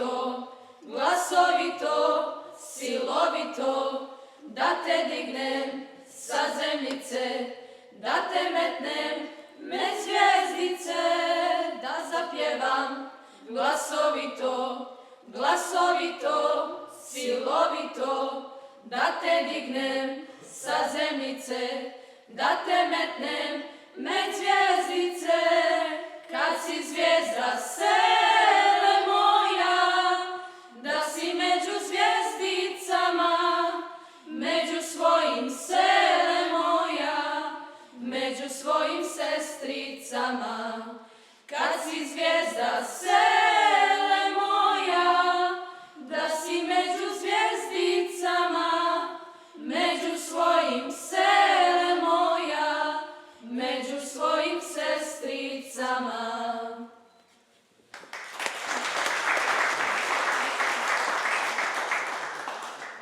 glasovito, glasovito, silovito, da te dignem sa zemljice, da te metnem med zvijezdice, da zapjevam glasovito, glasovito, silovito, da te dignem sa zemljice, da te metnem med zvijezdice, kad si zvijezda sele moja, da si među zvijezdicama, među svojim sele moja, među svojim sestricama, kad si zvijezda sele